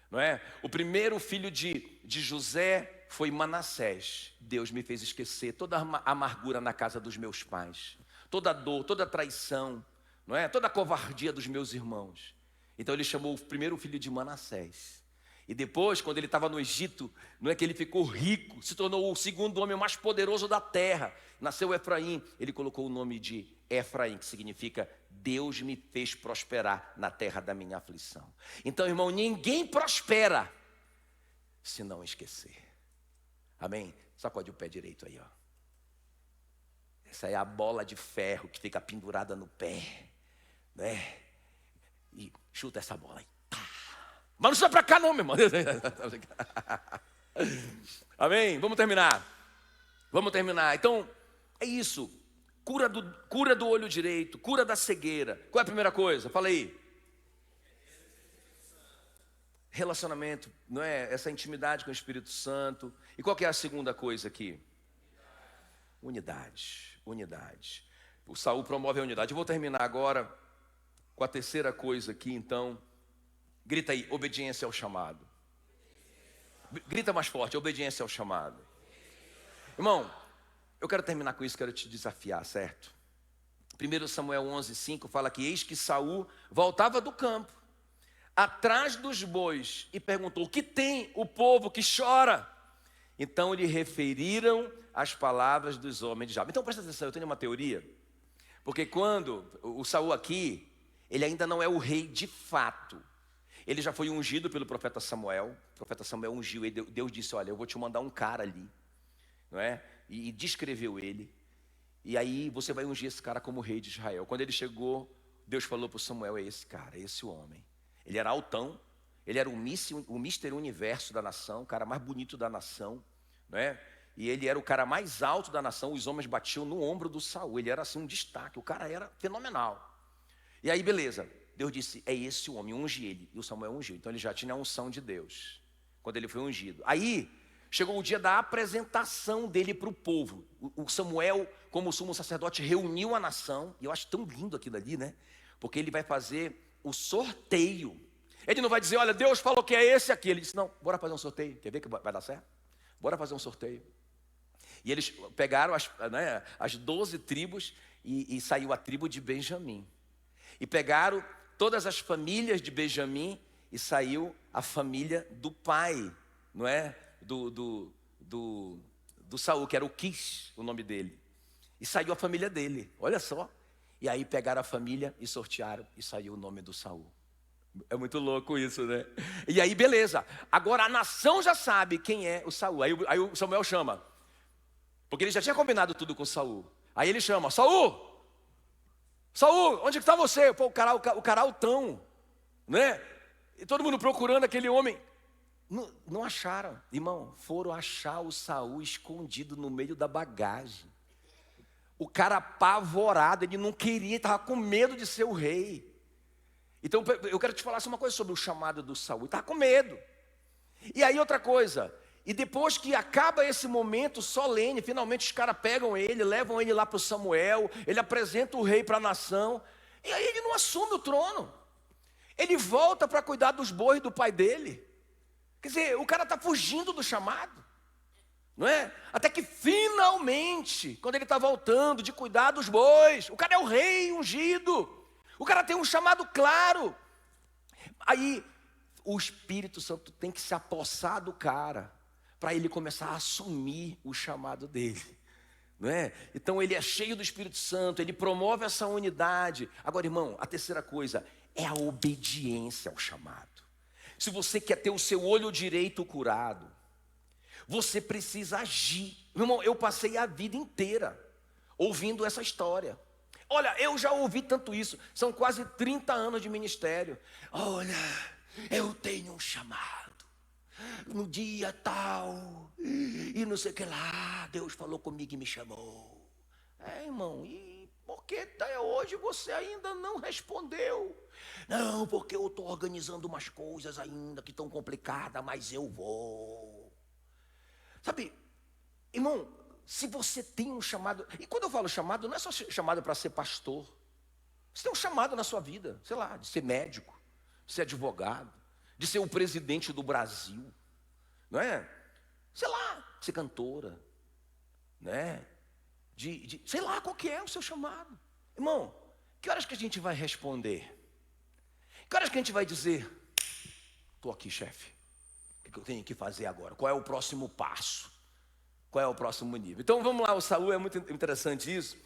Não é? O primeiro filho de José foi Manassés. Deus me fez esquecer toda a amargura na casa dos meus pais, toda a dor, toda a traição, não é? Toda a covardia dos meus irmãos. Então ele chamou o primeiro filho de Manassés. E depois, quando ele estava no Egito, não é que ele ficou rico, se tornou o segundo homem mais poderoso da terra. Nasceu Efraim, ele colocou o nome de Efraim, que significa Deus me fez prosperar na terra da minha aflição. Então, irmão, ninguém prospera se não esquecer. Amém? Sacode o pé direito aí, ó. Essa é a bola de ferro que fica pendurada no pé, né? E chuta essa bola aí. Mas não sai pra cá não, meu irmão. Amém? Vamos terminar. Então, é isso. Cura do olho direito, cura da cegueira. Qual é a primeira coisa? Fala aí. Relacionamento, não é? Essa intimidade com o Espírito Santo. E qual que é a segunda coisa aqui? Unidade. O Saul promove a unidade. Eu vou terminar agora com a terceira coisa aqui, então. Grita aí, obediência ao chamado. Grita mais forte, obediência ao chamado. Irmão, eu quero terminar com isso, quero te desafiar, certo? 1 Samuel 11:5 fala que eis que Saul voltava do campo, atrás dos bois, e perguntou, o que tem o povo que chora? Então lhe referiram as palavras dos homens de Jabe. Então presta atenção, eu tenho uma teoria, porque quando o Saul aqui, ele ainda não é o rei de fato. Ele já foi ungido pelo profeta Samuel. O profeta Samuel ungiu, e Deus disse, olha, eu vou te mandar um cara ali, não é? E descreveu ele. E aí você vai ungir esse cara como rei de Israel. Quando ele chegou, Deus falou para Samuel: é esse cara, é esse homem. Ele era altão, ele era o Mister Universo da nação, o cara mais bonito da nação, não é? E ele era o cara mais alto da nação. Os homens batiam no ombro do Saul. Ele era assim um destaque, o cara era fenomenal. E aí beleza, Deus disse: é esse o homem, unge ele. E o Samuel ungiu, então ele já tinha a unção de Deus quando ele foi ungido. Aí chegou o dia da apresentação dele para o povo. O Samuel, como sumo sacerdote, reuniu a nação. E eu acho tão lindo aquilo ali, né? Porque ele vai fazer o sorteio. Ele não vai dizer: olha, Deus falou que é esse aqui. Ele disse: não, bora fazer um sorteio. Quer ver que vai dar certo? Bora fazer um sorteio. E eles pegaram as 12 tribos e saiu a tribo de Benjamim. E pegaram todas as famílias de Benjamim e saiu a família do pai, não é? Do Saul, que era o Quis, o nome dele. E saiu a família dele, olha só. E aí pegaram a família e sortearam e saiu o nome do Saul. É muito louco isso, né? E aí beleza, agora a nação já sabe quem é o Saul. Aí o Samuel chama, porque ele já tinha combinado tudo com o Saul. Aí ele chama: Saul, onde que está você? Pô, o cara altão, né? E todo mundo procurando aquele homem. Não acharam, irmão. Foram achar o Saul escondido no meio da bagagem. O cara apavorado, ele não queria, estava com medo de ser o rei. Então eu quero te falar uma coisa sobre o chamado do Saul. Ele estava com medo. E aí outra coisa, e depois que acaba esse momento solene, finalmente os caras pegam ele, levam ele lá para o Samuel, ele apresenta o rei para a nação, e aí ele não assume o trono. Ele volta para cuidar dos bois do pai dele. Quer dizer, o cara está fugindo do chamado, não é? Até que finalmente, quando ele está voltando de cuidar dos bois, o cara é o rei ungido, o cara tem um chamado claro. Aí o Espírito Santo tem que se apossar do cara, para ele começar a assumir o chamado dele, não é? Então ele é cheio do Espírito Santo, ele promove essa unidade. Agora, irmão, a terceira coisa é a obediência ao chamado. Se você quer ter o seu olho direito curado, você precisa agir. Meu irmão, eu passei a vida inteira ouvindo essa história. Olha, eu já ouvi tanto isso, são quase 30 anos de ministério. Olha, eu tenho um chamado, no dia tal, e não sei o que lá, Deus falou comigo e me chamou. Irmão, e por que até hoje você ainda não respondeu? Não, porque eu estou organizando umas coisas ainda que estão complicadas, mas eu vou. Sabe, irmão, se você tem um chamado, e quando eu falo chamado, não é só chamado para ser pastor. Você tem um chamado na sua vida, sei lá, de ser médico, de ser advogado, de ser o presidente do Brasil, não é? Sei lá, ser cantora, né? Sei lá qual que é o seu chamado. Irmão, que horas que a gente vai responder? Que horas que a gente vai dizer: estou aqui, chefe, o que eu tenho que fazer agora? Qual é o próximo passo? Qual é o próximo nível? Então vamos lá, o Saul, é muito interessante isso,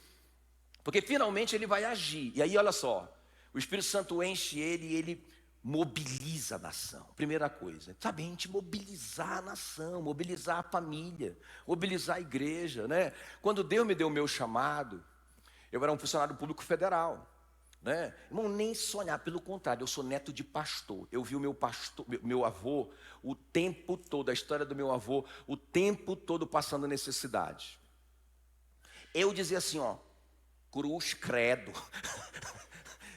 porque finalmente ele vai agir. E aí olha só, o Espírito Santo enche ele e ele mobiliza a nação. Primeira coisa, sabe, a gente mobilizar a nação, mobilizar a família, mobilizar a igreja, né? Quando Deus me deu o meu chamado, eu era um funcionário público federal, né? Irmão, nem sonhar, pelo contrário, eu sou neto de pastor. Eu vi o meu avô o tempo todo, a história do meu avô, o tempo todo passando necessidade. Eu dizia assim, ó, cruz, credo.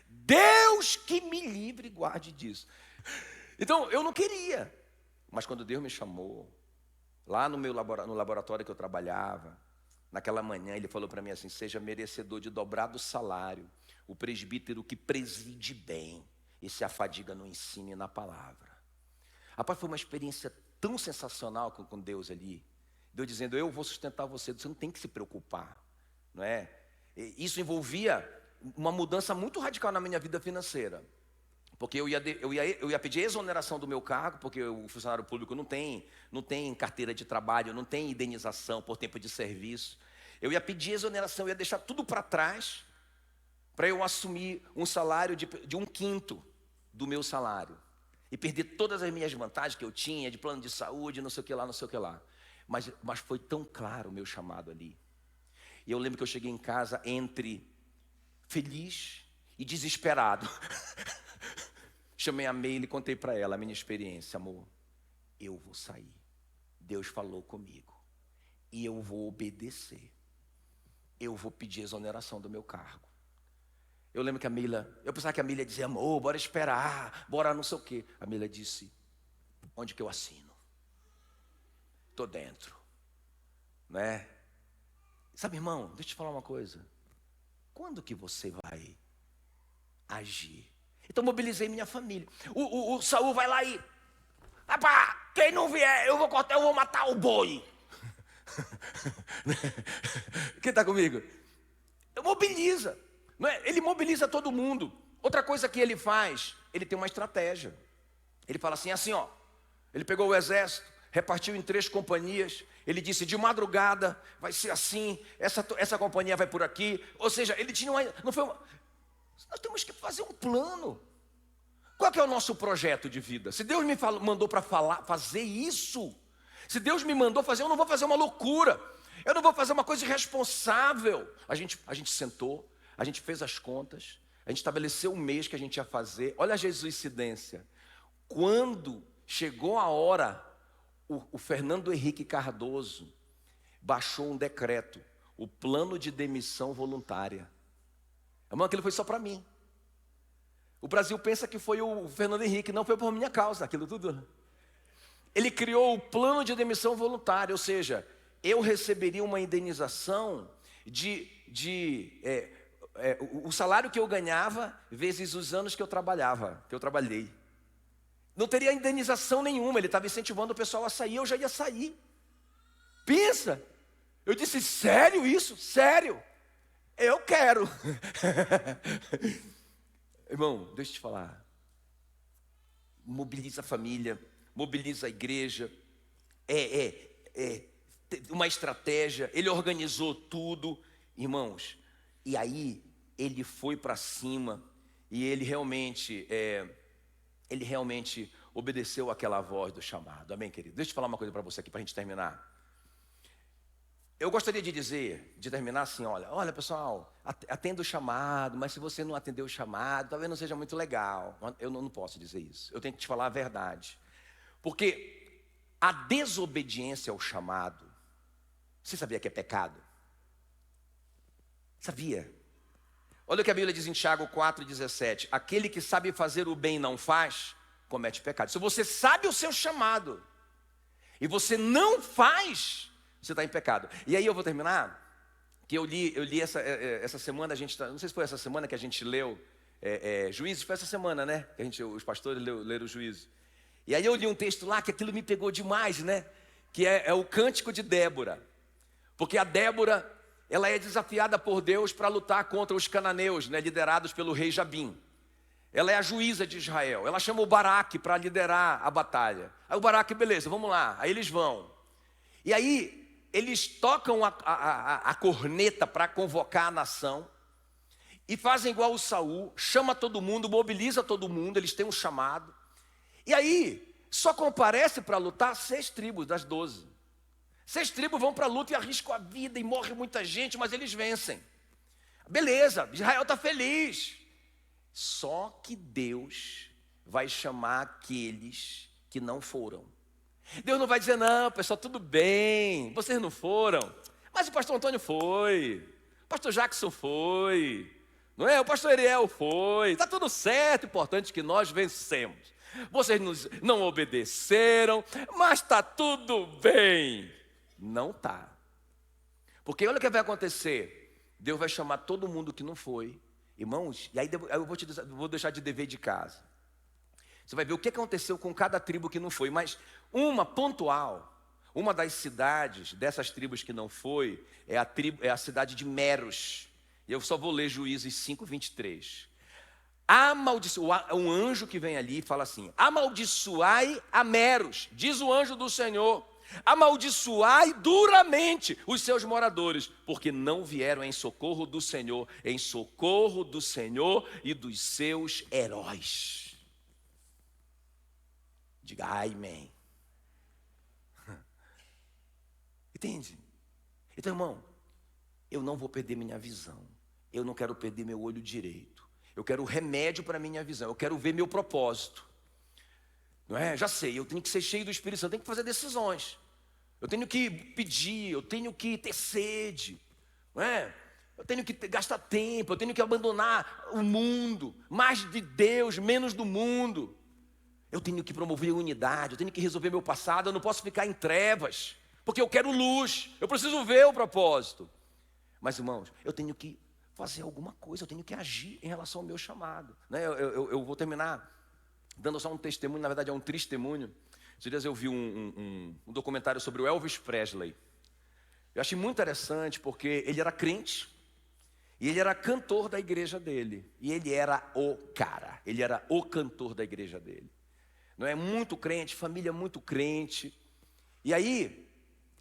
Deus que me livre e guarde disso. Então, eu não queria. Mas quando Deus me chamou, lá no laboratório que eu trabalhava, naquela manhã, Ele falou para mim assim: seja merecedor de dobrado salário, o presbítero que preside bem e se afadiga no ensino e na palavra. Rapaz, foi uma experiência tão sensacional com Deus ali. Deus dizendo: eu vou sustentar você, você não tem que se preocupar, não é? Isso envolvia uma mudança muito radical na minha vida financeira, porque eu ia pedir exoneração do meu cargo, porque o funcionário público não tem carteira de trabalho, não tem indenização por tempo de serviço. Eu ia pedir exoneração, eu ia deixar tudo para trás, para eu assumir um salário de 1/5 do meu salário, e perder todas as minhas vantagens que eu tinha, de plano de saúde, não sei o que lá, não sei o que lá. Mas foi tão claro o meu chamado ali. E eu lembro que eu cheguei em casa entre feliz e desesperado. Chamei a Meile e contei para ela a minha experiência. Amor, eu vou sair. Deus falou comigo. E eu vou obedecer. Eu vou pedir exoneração do meu cargo. Eu lembro que eu pensava que a Meile ia dizer, amor, bora esperar, bora não sei o quê. A Meile disse, onde que eu assino? Estou dentro. Né? Sabe, irmão, deixa eu te falar uma coisa. Quando que você vai agir? Então mobilizei minha família. O Saul vai lá e... Rapaz, quem não vier, eu vou matar o boi. Quem está comigo? Mobiliza. Não é? Ele mobiliza todo mundo. Outra coisa que ele faz, ele tem uma estratégia. Ele fala assim, ó. Ele pegou o exército, repartiu em 3 companhias. Ele disse, de madrugada vai ser assim, essa companhia vai por aqui. Ou seja, ele tinha não foi nós temos que fazer um plano. Qual que é o nosso projeto de vida? Se Deus me mandou para fazer isso, se Deus me mandou fazer, eu não vou fazer uma loucura. Eu não vou fazer uma coisa irresponsável. A gente sentou, a gente fez as contas, a gente estabeleceu o mês que a gente ia fazer. Olha a jesuicidência. Quando chegou a hora, o Fernando Henrique Cardoso baixou um decreto, o plano de demissão voluntária. Irmão, aquilo foi só para mim. O Brasil pensa que foi o Fernando Henrique, não foi por minha causa, aquilo tudo. Ele criou o plano de demissão voluntária, ou seja, eu receberia uma indenização o salário que eu ganhava vezes os anos que eu trabalhei. Não teria indenização nenhuma, ele estava incentivando o pessoal a sair, eu já ia sair. Pensa, eu disse, sério isso? Sério? Eu quero. Irmão, deixa eu te falar. Mobiliza a família, mobiliza a igreja. Uma estratégia, ele organizou tudo. Irmãos, e aí ele foi para cima e ele realmente obedeceu àquela voz do chamado. Amém, querido? Deixa eu falar uma coisa para você aqui, para a gente terminar. Eu gostaria de terminar assim, olha pessoal, atenda o chamado, mas se você não atender o chamado, talvez não seja muito legal. Eu não posso dizer isso, eu tenho que te falar a verdade. Porque a desobediência ao chamado, você sabia que é pecado? Sabia? Olha o que a Bíblia diz em Tiago 4,17. Aquele que sabe fazer o bem e não faz, comete pecado. Se você sabe o seu chamado e você não faz, você está em pecado. E aí eu vou terminar, que eu li essa semana, não sei se foi essa semana que a gente leu Juízes, foi essa semana, né? Que os pastores leram Juízes. E aí eu li um texto lá que aquilo me pegou demais, né? Que é o cântico de Débora. Porque a Débora, ela é desafiada por Deus para lutar contra os cananeus, né? Liderados pelo rei Jabim. Ela é a juíza de Israel. Ela chama o Baraque para liderar a batalha. Aí o Baraque, beleza, vamos lá. Aí eles vão. E aí eles tocam a corneta para convocar a nação e fazem igual o Saul, chama todo mundo, mobiliza todo mundo, eles têm um chamado. E aí só comparece para lutar 6 tribos das 12. 6 tribos vão para a luta e arriscam a vida e morre muita gente, mas eles vencem. Beleza, Israel está feliz. Só que Deus vai chamar aqueles que não foram. Deus não vai dizer, não, pessoal, tudo bem, vocês não foram, mas o pastor Antônio foi, o pastor Jackson foi, não é? O pastor Ariel foi, está tudo certo, importante que nós vencemos. Vocês não obedeceram, mas está tudo bem. Não está. Porque olha o que vai acontecer. Deus vai chamar todo mundo que não foi, irmãos, e aí eu vou te dizer, vou deixar de dever de casa. Você vai ver o que aconteceu com cada tribo que não foi. Mas uma pontual, uma das cidades dessas tribos que não foi, é a cidade de Meros. E eu só vou ler Juízes 5:23. Um anjo que vem ali e fala assim: amaldiçoai a Meros, diz o anjo do Senhor. Amaldiçoai duramente os seus moradores, porque não vieram em socorro do Senhor e dos seus heróis. Diga amém. Entende? Então, irmão, eu não vou perder minha visão. Eu não quero perder meu olho direito. Eu quero remédio para a minha visão. Eu quero ver meu propósito. Não é? Já sei, eu tenho que ser cheio do Espírito Santo. Eu tenho que fazer decisões. Eu tenho que pedir, eu tenho que ter sede. Não é? Eu tenho que gastar tempo, eu tenho que abandonar o mundo. Mais de Deus, menos do mundo. Eu tenho que promover unidade, eu tenho que resolver meu passado. Eu não posso ficar em trevas, porque eu quero luz. Eu preciso ver o propósito. Mas, irmãos, eu tenho que fazer alguma coisa, eu tenho que agir em relação ao meu chamado. Né? Eu vou terminar dando só um testemunho, na verdade é um testemunho. Esses dias eu vi um documentário sobre o Elvis Presley. Eu achei muito interessante porque ele era crente e ele era cantor da igreja dele. E ele era o cara, ele era o cantor da igreja dele. Não é? Muito crente, família muito crente. E aí,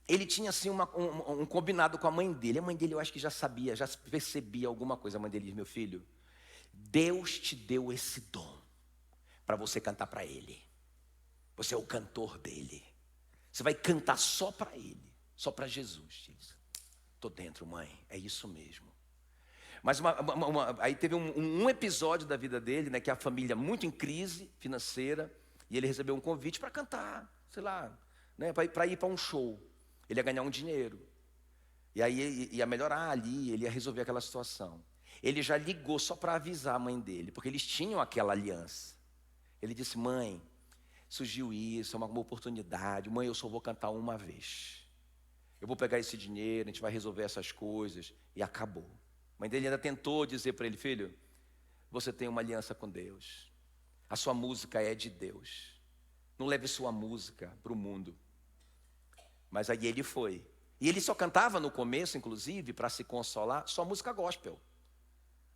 ele tinha assim um combinado com a mãe dele. A mãe dele eu acho que já sabia, já percebia alguma coisa. A mãe dele diz: meu filho, Deus te deu esse dom para você cantar para Ele. Você é o cantor dele. Você vai cantar só para Ele, só para Jesus. Estou dentro, mãe, é isso mesmo. Mas aí teve um episódio da vida dele, né, que a família muito em crise financeira, e ele recebeu um convite para cantar, sei lá, né, para ir para um show. Ele ia ganhar um dinheiro. E aí ia melhorar ali, ele ia resolver aquela situação. Ele já ligou só para avisar a mãe dele, porque eles tinham aquela aliança. Ele disse: mãe, surgiu isso, é uma oportunidade. Mãe, eu só vou cantar uma vez. Eu vou pegar esse dinheiro, a gente vai resolver essas coisas. E acabou. A mãe dele ainda tentou dizer para ele: filho, você tem uma aliança com Deus. A sua música é de Deus. Não leve sua música para o mundo. Mas aí ele foi. E ele só cantava no começo, inclusive, para se consolar, só música gospel.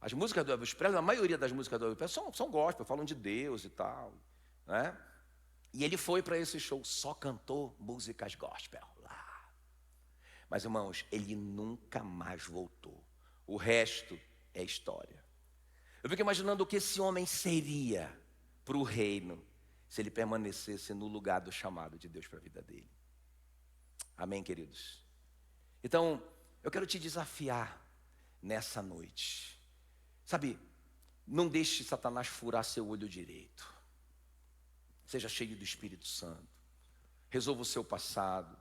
As músicas do Elvis Presley, a maioria das músicas do Elvis Presley são gospel, falam de Deus e tal, né? E ele foi para esse show, só cantou músicas gospel lá. Mas, irmãos, ele nunca mais voltou. O resto é história. Eu fico imaginando o que esse homem seria para o reino se ele permanecesse no lugar do chamado de Deus para a vida dele. Amém, queridos? Então, eu quero te desafiar nessa noite. Sabe, não deixe Satanás furar seu olho direito. Seja cheio do Espírito Santo. Resolva o seu passado,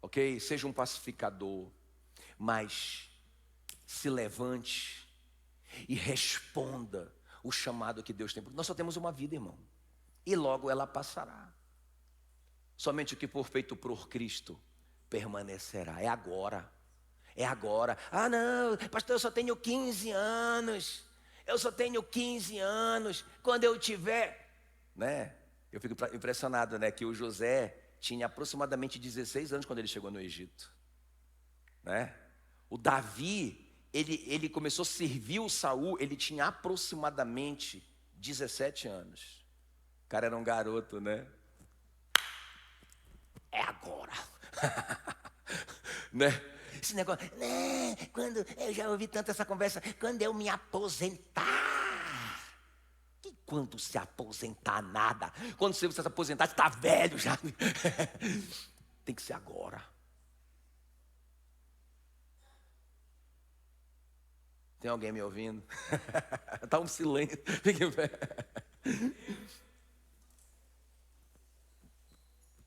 ok? Seja um pacificador. Mas se levante e responda o chamado que Deus tem. Porque nós só temos uma vida, irmão. E logo ela passará. Somente o que for feito por Cristo permanecerá. É agora. É agora. Ah, não, pastor, eu só tenho 15 anos. Eu só tenho 15 anos. Quando eu tiver, né? Eu fico impressionado, né? Que o José tinha aproximadamente 16 anos quando ele chegou no Egito, né? O Davi, ele começou a servir o Saul, ele tinha aproximadamente 17 anos. O cara era um garoto, né? É agora. Né? Esse negócio, né? Quando eu já ouvi tanto essa conversa, quando eu me aposentar. E quando se aposentar nada? Quando você se aposentar, você está velho já. Tem que ser agora. Tem alguém me ouvindo? Está um silêncio. Fique em pé.